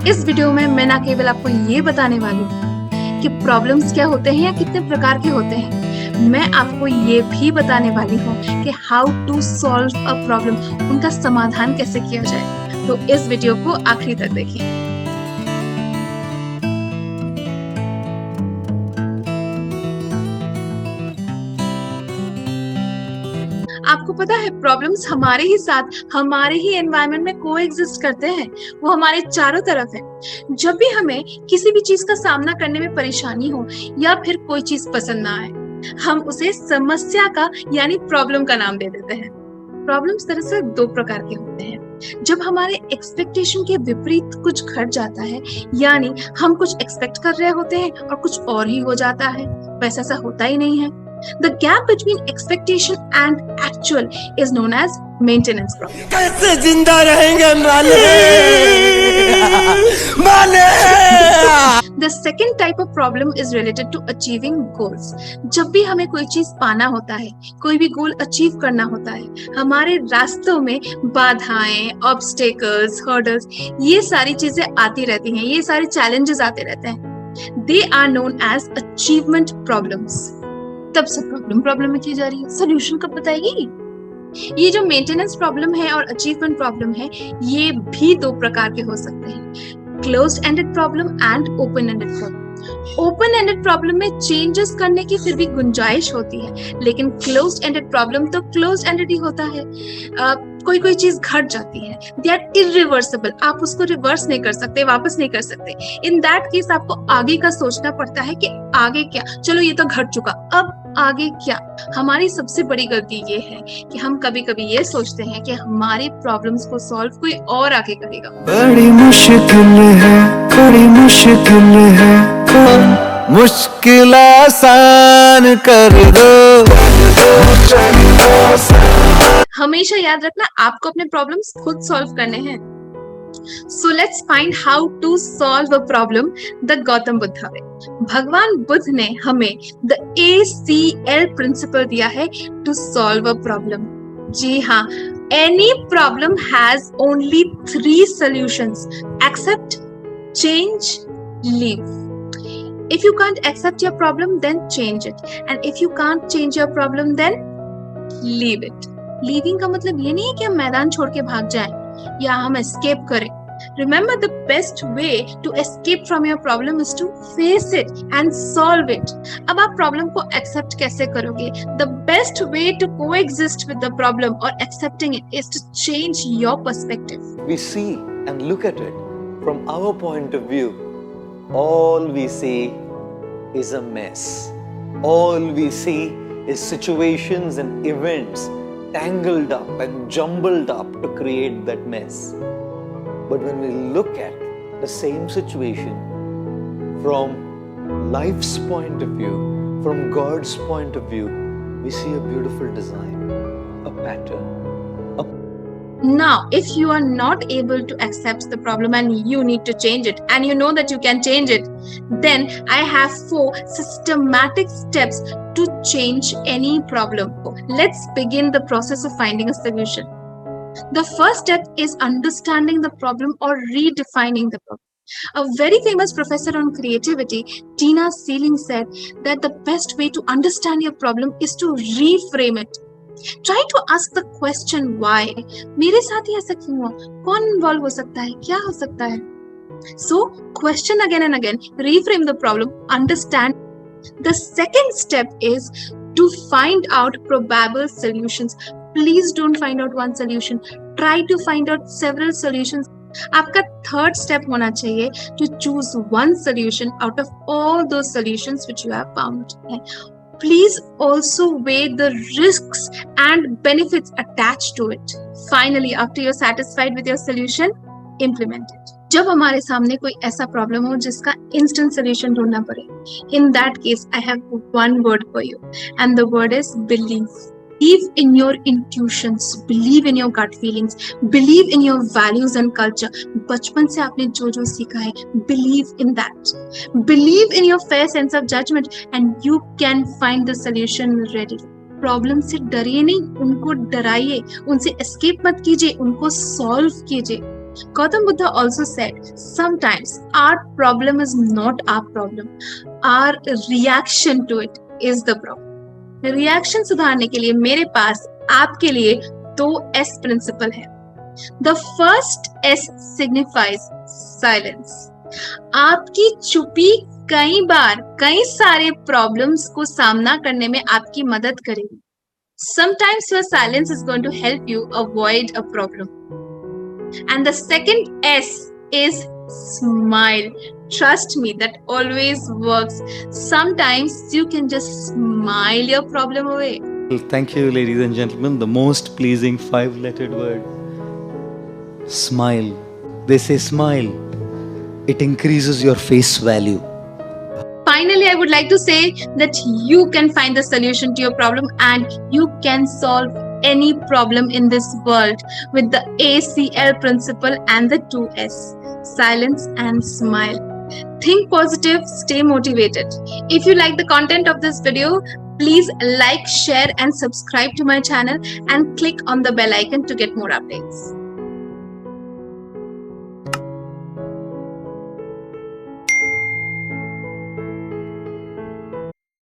इस वीडियो में मैं ना केवल आपको ये बताने वाली हूँ कि प्रॉब्लम्स क्या होते हैं या कितने प्रकार के होते हैं, मैं आपको ये भी बताने वाली हूँ कि how to solve a problem, उनका समाधान कैसे किया जाए। तो इस वीडियो को आखिरी तक देखिए। आपको पता है प्रॉब्लम्स हमारे ही साथ, हमारे ही एनवायरनमेंट में कोएग्जिस्ट करते हैं। वो हमारे चारों तरफ है। जब भी हमें किसी भी चीज का सामना करने में परेशानी हो या फिर कोई चीज पसंद ना आए, हम उसे समस्या का यानी प्रॉब्लम का नाम दे देते हैं। प्रॉब्लम्स दरअसल दो प्रकार के होते हैं। जब हमारे एक्सपेक्टेशन के विपरीत कुछ घट जाता है, यानी हम कुछ एक्सपेक्ट कर रहे होते हैं और कुछ और ही हो जाता है, वैसा ऐसा होता ही नहीं है। The gap between expectation and actual is known as maintenance problem. कैसे जिंदा रहेंगे माने माने। The second type of problem is related to achieving goals. जब भी हमें कोई चीज पाना होता है, कोई भी गोल अचीव करना होता है, हमारे रास्तों में बाधाएं, ऑब्स्टेकल्स, हर्डल्स, ये सारी चीजें आती रहती हैं, ये सारे चैलेंजेस आते रहते हैं। They are known as achievement problems. तब से प्रॉब्लम में की जा रही है, सोल्यूशन कब बताएगी? ये जो मेंटेनेंस प्रॉब्लम है और अचीवमेंट प्रॉब्लम है, ये भी दो प्रकार के हो सकते हैं, closed ended problem and open ended problem. Open ended problem में चेंजेस करने की फिर भी गुंजाइश होती है, लेकिन क्लोज्ड एंडेड प्रॉब्लम तो क्लोज्ड एंडेड ही होता है। कोई चीज घट जाती है, दे आर इरिवर्सिबल, आप उसको रिवर्स नहीं कर सकते, वापस नहीं कर सकते। इन दैट केस आपको आगे का सोचना पड़ता है कि आगे क्या, चलो ये तो घट चुका, अब आगे क्या। हमारी सबसे बड़ी गलती ये है कि हम कभी कभी ये सोचते हैं कि हमारी प्रॉब्लम्स को सॉल्व कोई और आगे करेगा। बड़ी मुश्किल है, बड़ी मुश्किल है, मुश्किल आसान कर दो। हमेशा याद रखना, आपको अपने प्रॉब्लम्स खुद सॉल्व करने हैं। So let's find how to solve a problem the Gautam Buddha वे। भगवान बुद्ध ने हमें the ACL principle दिया है to solve a problem। जी हाँ, any problem has only 3 solutions: accept, change, leave. If you can't accept your problem, then change it. And if you can't change your problem, then leave it. Leaving का मतलब ये नहीं है कि हम मैदान छोड़ के भाग जाएं या हम escape करें। Remember, the best way to escape from your problem is to face it and solve it. अब आप problem को accept कैसे करोगे? The best way to coexist with the problem or accepting it is to change your perspective. We see and look at it from our point of view. All we see is a mess. All we see is situations and events tangled up and jumbled up to create that mess. But when we look at the same situation from life's point of view, from God's point of view, we see a beautiful design, a pattern. Now, if you are not able to accept the problem and you need to change it, and you know that you can change it, then I have 4 systematic steps to change any problem. Let's begin the process of finding a solution. The first step is understanding the problem or redefining the problem. A very famous professor on creativity, Tina Seelig, said that the best way to understand your problem is to reframe it. Try to ask the question why. मेरे साथ ही ऐसा क्यों हुआ? कौन involve हो सकता है? क्या हो सकता है? So, question again and again, reframe the problem, understand. The second step is to find out probable solutions. Please don't find out one solution. Try to find out several solutions. आपका third step होना चाहिए to choose one solution out of all those solutions which you have found. Please also weigh the risks and benefits attached to it. Finally, after you're satisfied with your solution, implement it. जब हमारे सामने कोई ऐसा problem हो जिसका instant solution ढूंढना पड़े, in that case, I have one word for you, and the word is believe. Believe in your intuitions, believe in your gut feelings, believe in your values and culture. बचपन से आपने जो सीखा है, believe in that. Believe in your fair sense of judgment, and you can find the solution readily. Problem से डरिए नहीं, उनको डराइए, उनसे एस्केप मत कीजिए, उनको सॉल्व कीजिए। Gautam Buddha also said, sometimes our problem is not our problem. Our reaction to it is the problem. Reaction सुधारने के लिए मेरे पास आपके लिए 2 S प्रिंसिपल है. The first S signifies silence. आपकी चुप्पी कई बार कई सारे प्रॉब्लम्स को सामना करने में आपकी मदद करेगी. Sometimes your silence is going to help you avoid a problem. And the second S is smile. Trust me, that always works. Sometimes you can just smile your problem away. Thank you, ladies and gentlemen. The most pleasing 5-lettered word. Smile. They say smile. It increases your face value. Finally, I would like to say that you can find the solution to your problem and you can solve any problem in this world with the ACL principle and the 2S, silence and smile. Think positive, stay motivated. If you like the content of this video, please like, share and subscribe to my channel and click on the bell icon to get more updates.